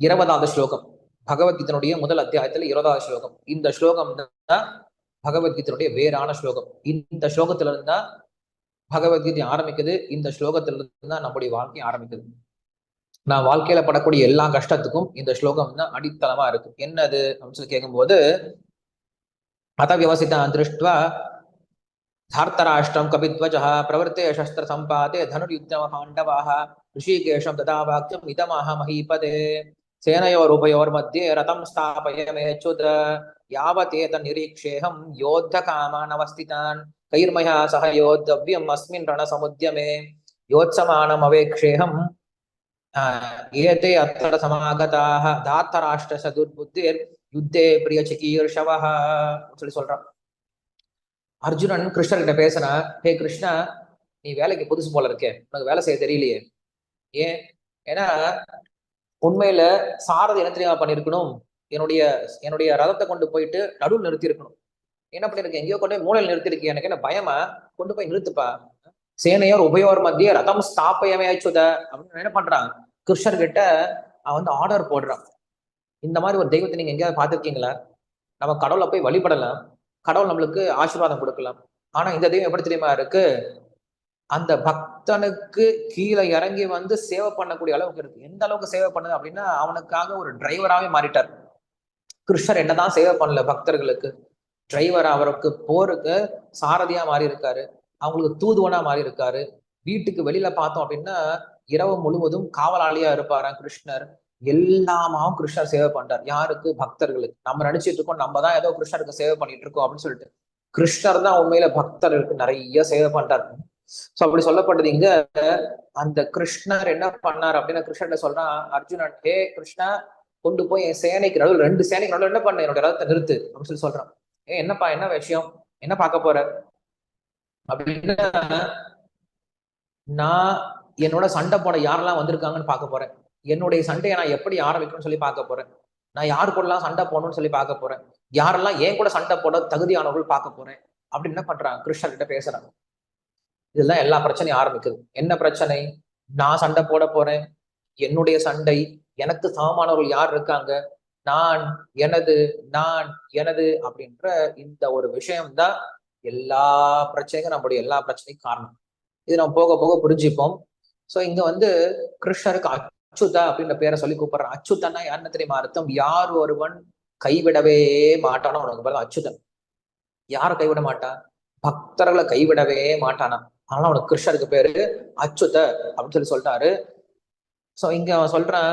20வது ஸ்லோகம். பகவத்கீதனுடைய முதல் அத்தியாயத்துல 20வது ஸ்லோகம். இந்த ஸ்லோகம் தான் பகவத்கீதனுடைய வேறான ஸ்லோகம். இந்த ஸ்லோகத்துல இருந்தா பகவத்கீதை ஆரம்பிக்குது. இந்த ஸ்லோகத்துல இருந்து தான் நம்முடைய வாழ்க்கை ஆரம்பிக்குது. நான் வாழ்க்கையில படக்கூடிய எல்லா கஷ்டத்துக்கும் இந்த ஸ்லோகம் தான் அடித்தளமா இருக்கு. என்னது அப்படின்னு சொல்லி கேட்கும்போது, அத விவசிதான் திருஷ்டுவா धार्तराष्ट्रं कपिध्वजः प्रवृत्ते शस्त्र संपाते धनुर्युद्धम पाण्डवाः ऋषिकेशं तदा वाक्यम् इदमाह महीपते सेनयोरुभयोर्मध्ये रथं स्थापय मेच्युत यावतेतन्निरीक्षेऽहं योद्धकामानवस्थितान् कैर्मया सह योद्धव्यम् अस्मिन् रणसमुद्यमे योत्समानमवेक्षेऽहम् एते अत्र समागताः धार्तराष्ट्रस्य दुर्बुद्धिर् युद्धे प्रियचिकीर्षवः சொல்லி சொல்றான். அர்ஜுனன் கிருஷ்ணர்கிட்ட பேசுனா, ஹே கிருஷ்ணா, நீ வேலைக்கு புதுசு போல இருக்கே, உனக்கு வேலை செய்ய தெரியலையே. ஏன்? ஏன்னா உண்மையில சாரதி என்ன தெரியாம பண்ணிருக்கணும், என்னுடைய என்னுடைய ரதத்தை கொண்டு போயிட்டு நடுவில் நிறுத்தி இருக்கணும். என்ன பண்ணிருக்கேன், எங்கேயோ கொண்டு போய் மூலையில் நிறுத்திருக்கேன், எனக்கு என்ன பயமா, கொண்டு போய் நிறுத்துப்பா. சேனையோர் உபயோர் மத்திய ரதம் ஸ்தாபயமே அச்சுத அப்படின்னு என்ன பண்றான், கிருஷ்ணர் கிட்ட அவன் வந்து ஆர்டர் போடுறான். இந்த மாதிரி ஒரு தெய்வத்தை நீங்க எங்கேயாவது பார்த்திருக்கீங்களா? நம்ம கடவுளை போய் வழிபடலாம், கடவுள் நம்மளுக்கு ஆசீர்வாதம் கொடுக்கலாம். ஆனா இந்த தெய்வம் எப்படி தெரியுமா இருக்கு, அந்த பக்தனுக்கு கீழே இறங்கி வந்து சேவை பண்ணக்கூடிய அளவுக்கு இருக்கு. எந்த அளவுக்கு சேவை பண்ணுது அப்படின்னா, அவனுக்காக ஒரு டிரைவராகவே மாறிட்டார். கிருஷ்ணர் என்னதான் சேவை பண்ணல, பக்தர்களுக்கு டிரைவர், அவருக்கு போருக்கு சாரதியா மாறி இருக்காரு, அவங்களுக்கு தூதுவனா மாறி இருக்காரு. வீட்டுக்கு வெளியில பார்த்தோம் அப்படின்னா இரவு முழுவதும் காவலாளியா இருப்பாராம் கிருஷ்ணர். எல்லாமாவும் கிருஷ்ணர் சேவை பண்றார். யாருக்கு? பக்தர்களுக்கு. நம்ம நினைச்சிட்டு இருக்கோம் நம்ம தான் ஏதோ கிருஷ்ணருக்கு சேவை பண்ணிட்டு இருக்கோம் அப்படின்னு சொல்லிட்டு. கிருஷ்ணர் தான் உண்மையில பக்தர்களுக்கு நிறைய சேவை பண்றாரு. சோ அப்படி சொல்லப்பட்டது இங்க. அந்த கிருஷ்ணர் என்ன பண்ணார் அப்படின்னா, கிருஷ்ணர் சொல்றான் அர்ஜுனன், ஹே கிருஷ்ணா, கொண்டு போய் என் சேனைக்கு நடுவில், 2 சேனைக்கு நடுவில் என்ன பண்ண, என்னோட ரதத்தை நிறுத்து அப்படின்னு சொல்லி சொல்றான். என்னப்பா, என்ன விஷயம், என்ன பார்க்க போற அப்படின்னா, நான் என்னோட சண்டை போட யாரெல்லாம் வந்திருக்காங்கன்னு பார்க்க போறேன். என்னுடைய சண்டையை நான் எப்படி ஆரம்பிக்கணும்னு சொல்லி பார்க்க போறேன். நான் யாரு கூடலாம் சண்டை போடணும்னு சொல்லி பார்க்க போறேன். யாரெல்லாம் ஏன் கூட சண்டை போட தகுதியானவர்கள் பார்க்க போறேன் அப்படின்னு என்ன பண்றான், கிருஷ்ணர் கிட்ட பேசுறாங்க. இதெல்லாம் எல்லா பிரச்சனையும் ஆரம்பிக்குது. என்ன பிரச்சனை? நான் சண்டை போட போறேன், என்னுடைய சண்டை, எனக்கு சமமானவர்கள் யார் இருக்காங்க, நான் எனது நான் எனது அப்படின்ற இந்த ஒரு விஷயம்தான் எல்லா பிரச்சனைக்கும், நம்முடைய எல்லா பிரச்சனைக்கும் காரணம். இது நம்ம போக போக புரிஞ்சுப்போம். சோ இங்க வந்து கிருஷ்ணருக்கு அச்சுதா அப்படின்ற பேரை சொல்லி கூப்பிடுறான். அச்சுதன்னா யாருன்னு தெரியுமா அர்த்தம்? யார் ஒருவன் கைவிடவே மாட்டானோ அவனுக்கு பேர் அச்சுதன். யாரை கைவிட மாட்டான்? பக்தர்களை கைவிடவே மாட்டானா. அதனால அவனுக்கு கிருஷ்ணருக்கு பேரு அச்சுத அப்படின்னு சொல்லி சொல்லிட்டாரு. சோ இங்க அவன் சொல்றான்,